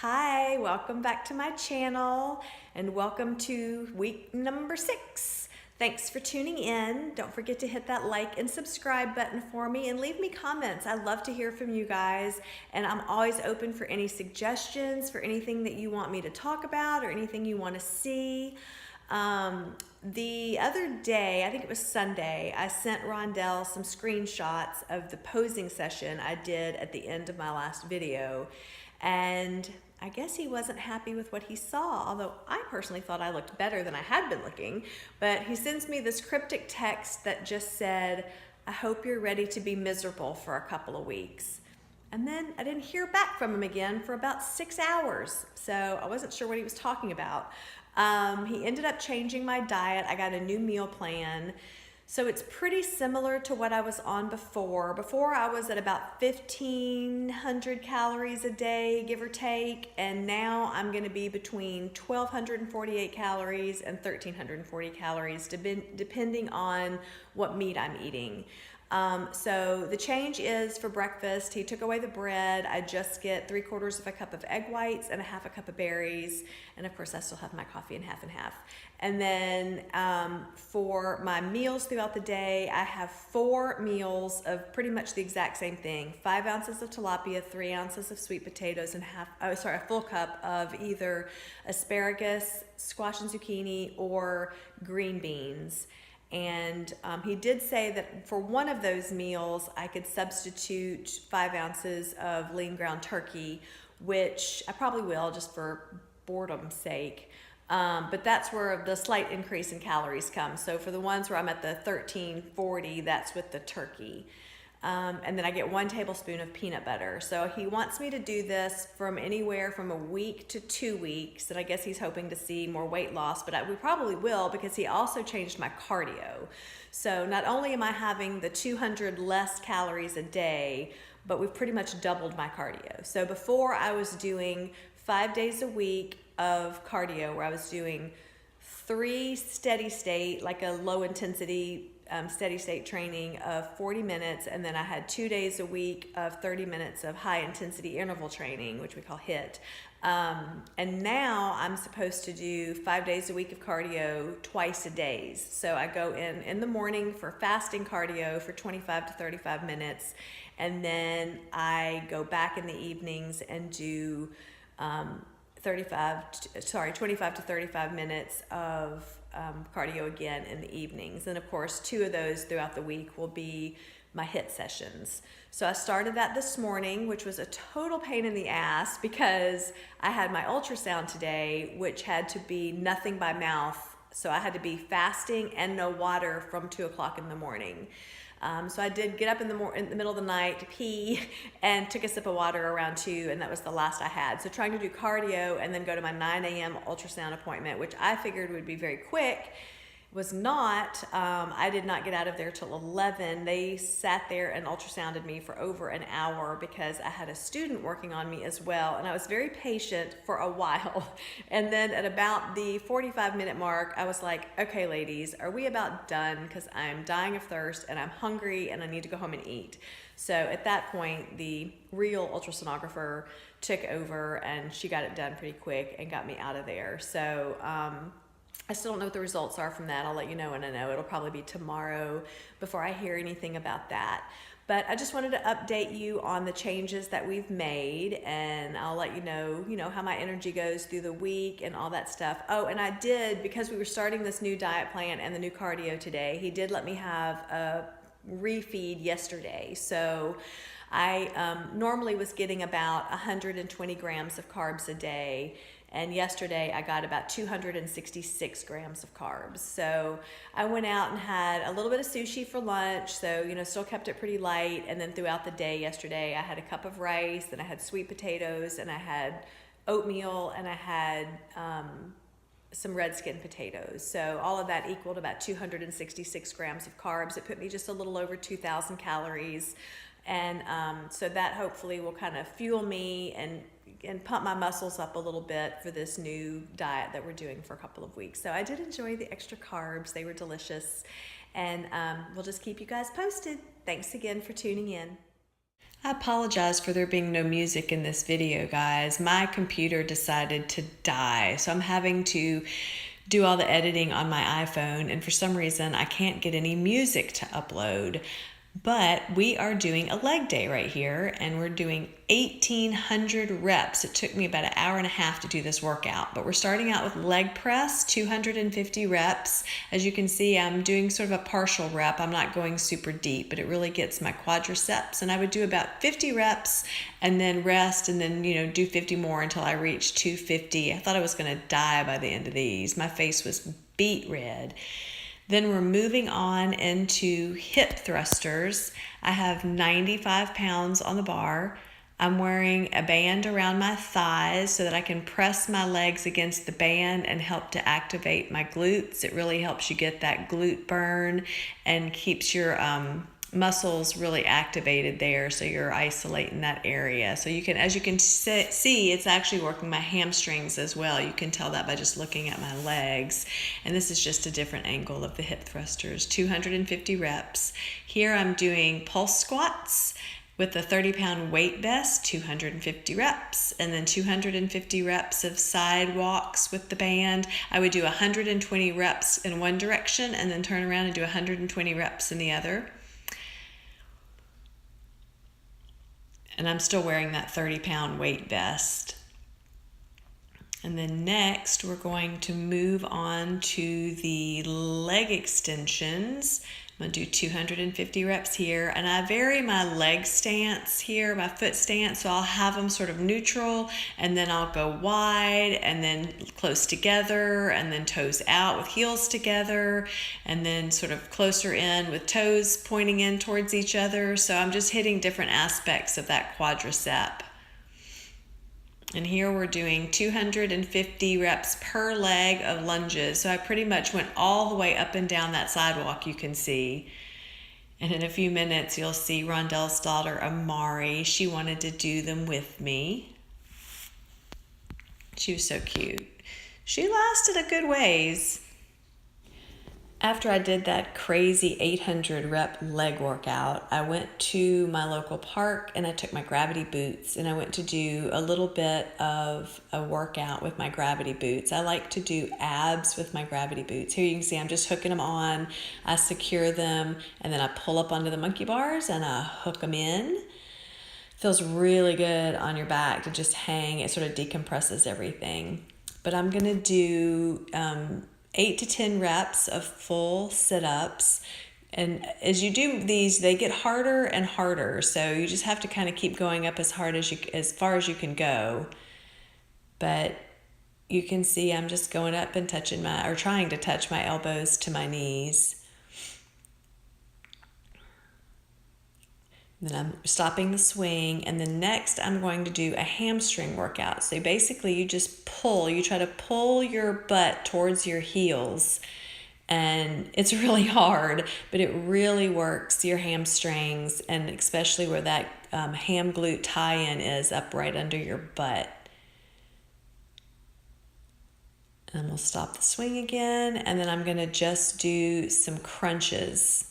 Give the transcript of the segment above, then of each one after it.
Hi, welcome back to my channel and welcome to week number 6. Thanks for tuning in. Don't forget to hit that like and subscribe button for me and leave me comments. I love to hear from you guys, and I'm always open for any suggestions, for anything that you want me to talk about or anything you want to see. The other day, I think it was Sunday, I sent Rondell some screenshots of the posing session I did at the end of my last video. And I guess he wasn't happy with what he saw, although I personally thought I looked better than I had been looking. But he sends me this cryptic text that just said, "I hope you're ready to be miserable for a couple of weeks." And then I didn't hear back from him again for about 6 hours. So I wasn't sure what he was talking about. He ended up changing my diet. I got a new meal plan. So it's pretty similar to what I was on before. Before I was at about 1,500 calories a day, give or take, and now I'm gonna be between 1,248 calories and 1,340 calories, depending on what meat I'm eating. So the change is for breakfast, he took away the bread. I just get 3/4 of a cup of egg whites and a 1/2 cup of berries. And of course I still have my coffee in half and half. And then for my meals throughout the day, I have 4 meals of pretty much the exact same thing. 5 ounces of tilapia, 3 ounces of sweet potatoes, and a full cup of either asparagus, squash and zucchini, or green beans. And he did say that for one of those meals, I could substitute 5 ounces of lean ground turkey, which I probably will just for boredom's sake. But that's where the slight increase in calories comes. So for the ones where I'm at the 1,340, that's with the turkey. And then I get 1 tablespoon of peanut butter. So he wants me to do this from anywhere from a week to 2 weeks. And I guess he's hoping to see more weight loss, but we probably will, because he also changed my cardio. So not only am I having the 200 less calories a day, but we've pretty much doubled my cardio. So before I was doing 5 days a week of cardio, where I was doing 3 steady state, like a low intensity steady state training of 40 minutes, and then I had 2 days a week of 30 minutes of high intensity interval training, which we call HIIT. And now I'm supposed to do 5 days a week of cardio twice a day. So I go in the morning for fasting cardio for 25 to 35 minutes, and then I go back in the evenings and do 25 to 35 minutes of cardio again in the evenings. And of course, 2 of those throughout the week will be my HIIT sessions. So I started that this morning, which was a total pain in the ass because I had my ultrasound today, which had to be nothing by mouth. So I had to be fasting and no water from 2 o'clock in the morning. So I did get up in the middle of the night to pee and took a sip of water around 2, and that was the last I had. So trying to do cardio and then go to my 9 a.m. ultrasound appointment, which I figured would be very quick, was not. I did not get out of there till 11. They sat there and ultrasounded me for over an hour because I had a student working on me as well, and I was very patient for a while. And then at about the 45-minute mark, I was like, okay, ladies, are we about done? Because I'm dying of thirst and I'm hungry and I need to go home and eat. So at that point, the real ultrasonographer took over and she got it done pretty quick and got me out of there. So I still don't know what the results are from that. I'll let you know when I know. It'll probably be tomorrow before I hear anything about that. But I just wanted to update you on the changes that we've made, and I'll let you know how my energy goes through the week and all that stuff. Oh, and I did, because we were starting this new diet plan and the new cardio today, he did let me have a refeed yesterday. So I normally was getting about 120 grams of carbs a day. And yesterday I got about 266 grams of carbs. So I went out and had a little bit of sushi for lunch. So, still kept it pretty light. And then throughout the day yesterday, I had a cup of rice, and I had sweet potatoes, and I had oatmeal, and I had some red skin potatoes. So all of that equaled about 266 grams of carbs. It put me just a little over 2,000 calories. And so that hopefully will kind of fuel me and pump my muscles up a little bit for this new diet that we're doing for a couple of weeks. So I did enjoy the extra carbs. They were delicious. And we'll just keep you guys posted. Thanks again for tuning in. I apologize for there being no music in this video, guys. My computer decided to die, so I'm having to do all the editing on my iPhone, and for some reason I can't get any music to upload. But we are doing a leg day right here, and we're doing 1,800 reps. It took me about an hour and a half to do this workout, but we're starting out with leg press, 250 reps. As you can see, I'm doing sort of a partial rep. I'm not going super deep, but it really gets my quadriceps, and I would do about 50 reps and then rest, and then, do 50 more until I reach 250. I thought I was going to die by the end of these. My face was beet red. Then we're moving on into hip thrusters. I have 95 pounds on the bar. I'm wearing a band around my thighs so that I can press my legs against the band and help to activate my glutes. It really helps you get that glute burn and keeps your muscles really activated there, so you're isolating that area. So you can, as you can see, it's actually working my hamstrings as well. You can tell that by just looking at my legs. And this is just a different angle of the hip thrusters. 250 reps. Here I'm doing pulse squats with a 30-pound weight vest, 250 reps, and then 250 reps of side walks with the band. I would do 120 reps in one direction and then turn around and do 120 reps in the other. And I'm still wearing that 30-pound weight vest. And then next, we're going to move on to the leg extensions. I'm going to do 250 reps here. And I vary my leg stance here, my foot stance. So I'll have them sort of neutral, and then I'll go wide, and then close together, and then toes out with heels together, and then sort of closer in with toes pointing in towards each other. So I'm just hitting different aspects of that quadricep. And here we're doing 250 reps per leg of lunges. So I pretty much went all the way up and down that sidewalk, you can see. And in a few minutes, you'll see Rondell's daughter, Amari. She wanted to do them with me. She was so cute. She lasted a good ways. After I did that crazy 800 rep leg workout, I went to my local park and I took my gravity boots and I went to do a little bit of a workout with my gravity boots. I like to do abs with my gravity boots. Here you can see I'm just hooking them on. I secure them and then I pull up onto the monkey bars and I hook them in. Feels really good on your back to just hang. It sort of decompresses everything. But I'm going to do 8 to 10 reps of full sit-ups. And as you do these, they get harder and harder. So you just have to kind of keep going up as far as you can go. But you can see I'm just going up and trying to touch my elbows to my knees. Then I'm stopping the swing, and then next I'm going to do a hamstring workout. So basically you just you try to pull your butt towards your heels, and it's really hard, but it really works your hamstrings, and especially where that ham glute tie-in is up right under your butt. And we'll stop the swing again, and then I'm going to just do some crunches.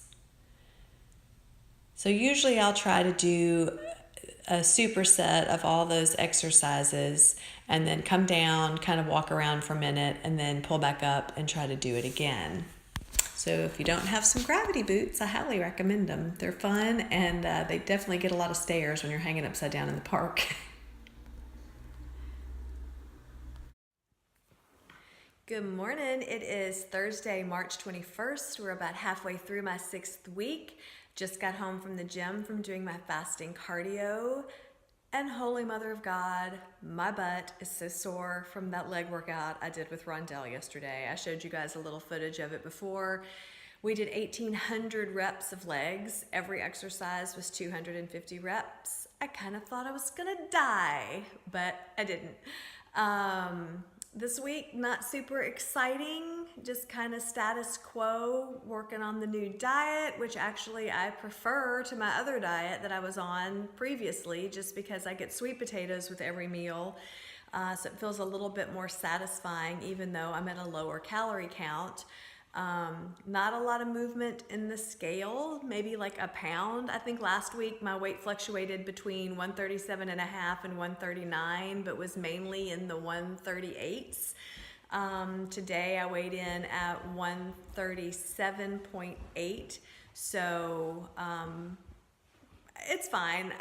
So usually I'll try to do a superset of all those exercises and then come down, kind of walk around for a minute, and then pull back up and try to do it again. So if you don't have some gravity boots, I highly recommend them. They're fun, and they definitely get a lot of stares when you're hanging upside down in the park. Good morning. It is Thursday, March 21st. We're about halfway through my 6th week. Just got home from the gym from doing my fasting cardio. And Holy Mother of God, my butt is so sore from that leg workout I did with Rondell yesterday. I showed you guys a little footage of it before. We did 1,800 reps of legs. Every exercise was 250 reps. I kind of thought I was gonna die, but I didn't. This week, not super exciting, just kind of status quo, working on the new diet, which actually I prefer to my other diet that I was on previously, just because I get sweet potatoes with every meal. So it feels a little bit more satisfying, even though I'm at a lower calorie count. Not a lot of movement in the scale, maybe like a pound. I think last week my weight fluctuated between 137 and a half and 139, but was mainly in the 138s. Today I weighed in at 137.8. So, it's fine.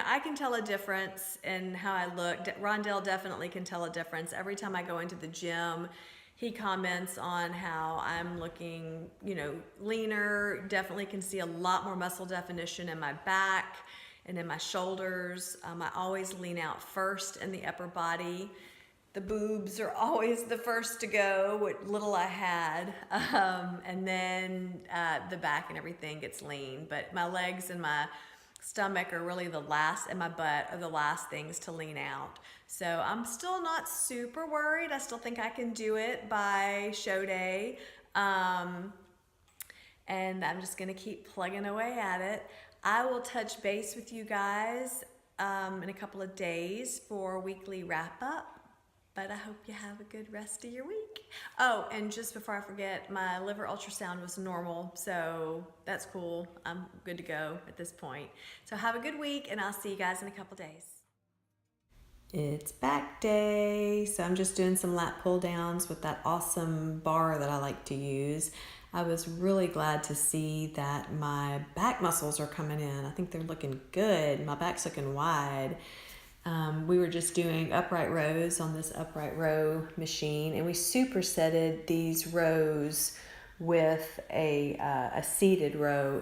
I can tell a difference in how I look. Rondell definitely can tell a difference. Every time I go into the gym, he comments on how I'm looking, leaner. Definitely can see a lot more muscle definition in my back and in my shoulders. I always lean out first in the upper body. The boobs are always the first to go, what little I had. And then the back and everything gets lean. But my legs and my stomach are really the last, and my butt are the last things to lean out. So I'm still not super worried. I still think I can do it by show day. And I'm just gonna keep plugging away at it. I will touch base with you guys in a couple of days for a weekly wrap up. But I hope you have a good rest of your week. Oh, and just before I forget, my liver ultrasound was normal, so that's cool. I'm good to go at this point. So have a good week, and I'll see you guys in a couple days. It's back day, so I'm just doing some lat pull downs with that awesome bar that I like to use. I was really glad to see that my back muscles are coming in. I think they're looking good. My back's looking wide. We were just doing upright rows on this upright row machine, and we supersetted these rows with a seated row